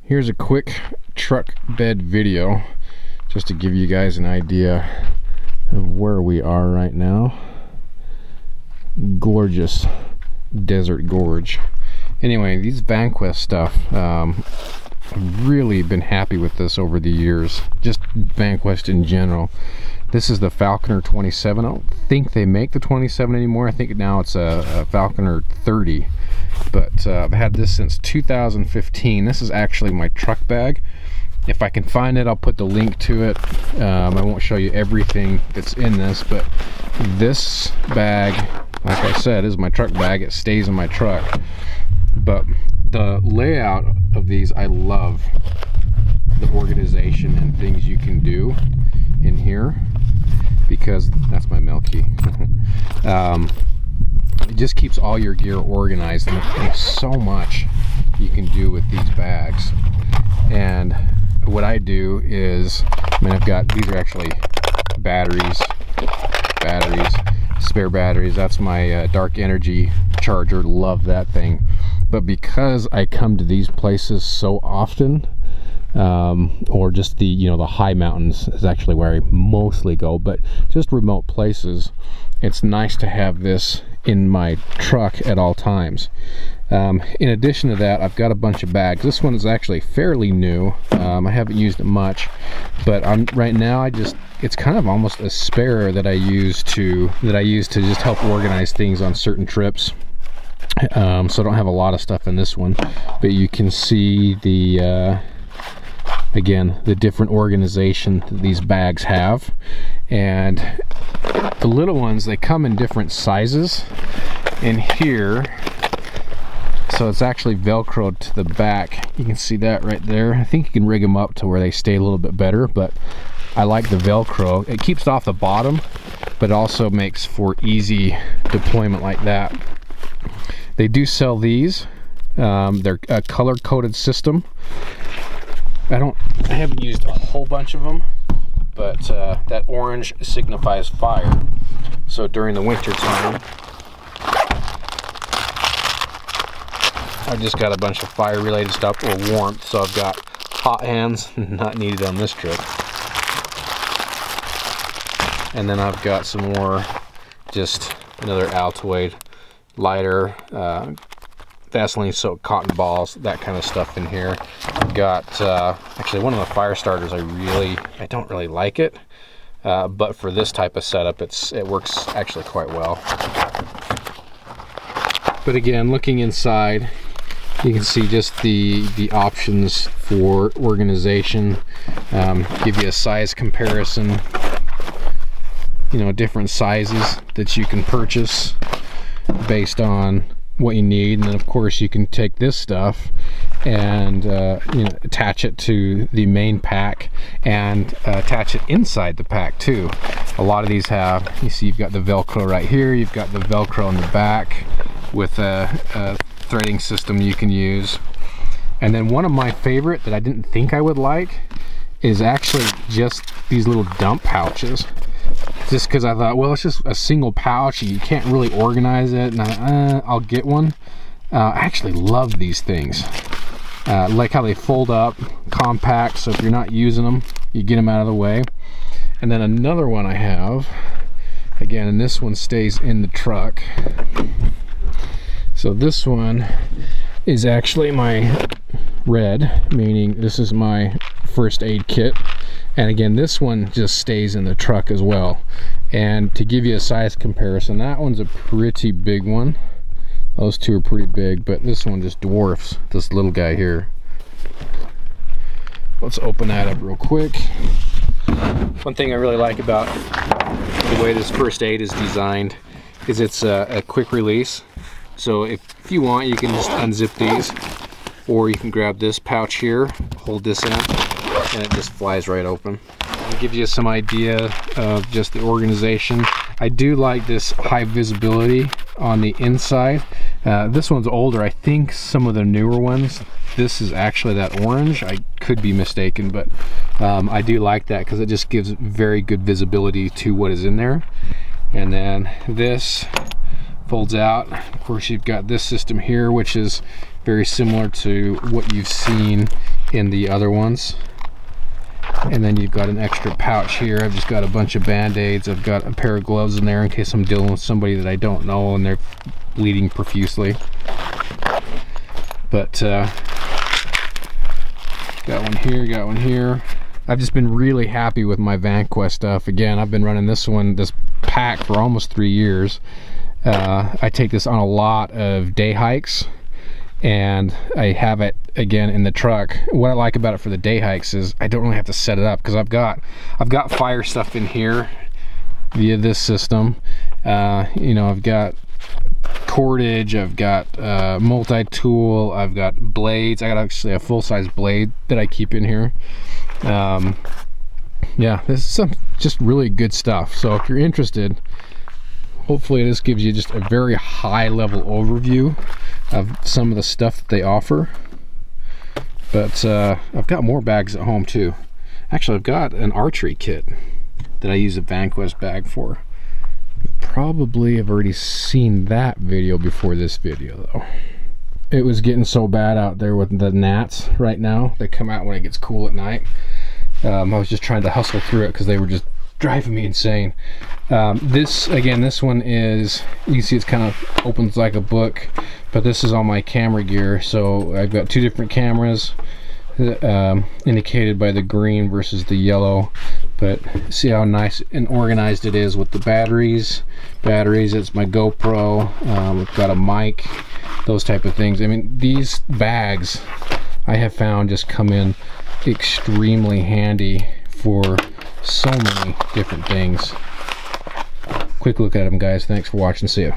Here's a quick truck bed video just to give you guys an idea of where we are right now. Gorgeous desert gorge. Anyway, these Vanquest stuff, I've really been happy with this over the years, just Vanquest in general. This is the Falconer 27. I don't think they make the 27 anymore. I think now it's a Falconer 30, but I've had this since 2015. This is actually my truck bag. If I can find it, I'll put the link to it. I won't show you everything that's in this, but this bag, like I said, is my truck bag. It stays in my truck. But the layout of these, I love the organization and things you can do in here, because that's my Milky. It just keeps all your gear organized, and there's so much you can do with these bags. And what I do is, I mean, I've got, these are actually batteries, spare batteries. That's my dark energy charger. Love that thing. But because I come to these places so often, or just the, you know, the high mountains is actually where I mostly go, but just remote places, it's nice to have this in my truck at all times. In addition to that, I've got a bunch of bags. This one is actually fairly new. I haven't used it much, but right now it's kind of almost a spare that I use to just help organize things on certain trips. So I don't have a lot of stuff in this one, but you can see the again, the different organization that these bags have. And the little ones, they come in different sizes in here, so it's actually velcroed to the back. You can see that right there. I think you can rig them up to where they stay a little bit better, but I like the velcro. It keeps it off the bottom, but it also makes for easy deployment like that. They do sell these. They're a color-coded system. I haven't used a whole bunch of them, but that orange signifies fire. So during the winter time, I've just got a bunch of fire related stuff, or warmth. So I've got hot hands, not needed on this trip. And then I've got some more, just another Altoid lighter, Vaseline soaked cotton balls, that kind of stuff in here. I've got actually one of the fire starters. I don't really like it, but for this type of setup, it works actually quite well. But again, looking inside, you can see just the options for organization. Give you a size comparison, you know, different sizes that you can purchase based on what you need. And then of course you can take this stuff and you know, attach it to the main pack and attach it inside the pack too. A lot of these have, you see, you've got the Velcro right here, you've got the Velcro on the back with a threading system you can use. And then one of my favorite that I didn't think I would like is actually just these little dump pouches. Just because I thought, well, it's just a single pouch, you can't really organize it, and I'll get one. I actually love these things. Like how they fold up, compact, so if you're not using them, you get them out of the way. And then another one I have, again, and this one stays in the truck. So this one is actually my red, meaning this is my first aid kit. And again, this one just stays in the truck as well. And to give you a size comparison, that one's a pretty big one. Those two are pretty big, but this one just dwarfs this little guy here. Let's open that up real quick. One thing I really like about the way this first aid is designed is it's a quick release. So if you want, you can just unzip these, or you can grab this pouch here, hold this in, and it just flies right open. I'll give you some idea of just the organization. I do like this high visibility on the inside. This one's older. I think some of the newer ones, this is actually that orange. I could be mistaken, but I do like that because it just gives very good visibility to what is in there. And then this folds out. Of course, you've got this system here, which is very similar to what you've seen in the other ones. And then you've got an extra pouch here. I've just got a bunch of band-aids. I've got a pair of gloves in there in case I'm dealing with somebody that I don't know and they're bleeding profusely. But got one here, got one here. I've just been really happy with my Vanquest stuff. Again, I've been running this pack for almost 3 years. I take this on a lot of day hikes, and I have it again in the truck. What I like about it for the day hikes is I don't really have to set it up, because I've got fire stuff in here via this system. You know, I've got cordage, I've got multi-tool, I've got blades. I got actually a full-size blade that I keep in here. Yeah, this is some just really good stuff. So if you're interested, hopefully this gives you just a very high level overview of some of the stuff that they offer. But I've got more bags at home too. Actually, I've got an archery kit that I use a Vanquest bag for. You probably have already seen that video before this video though. It was getting so bad out there with the gnats right now. They come out when it gets cool at night. I was just trying to hustle through it because they were just driving me insane. This one is, you can see it's kind of opens like a book, but this is all my camera gear. So I've got 2 different cameras indicated by the green versus the yellow. But see how nice and organized it is with the batteries. It's my GoPro. We've got a mic, those type of things. I mean, these bags I have found just come in extremely handy for so many different things. Quick look at them, guys. Thanks for watching. See ya.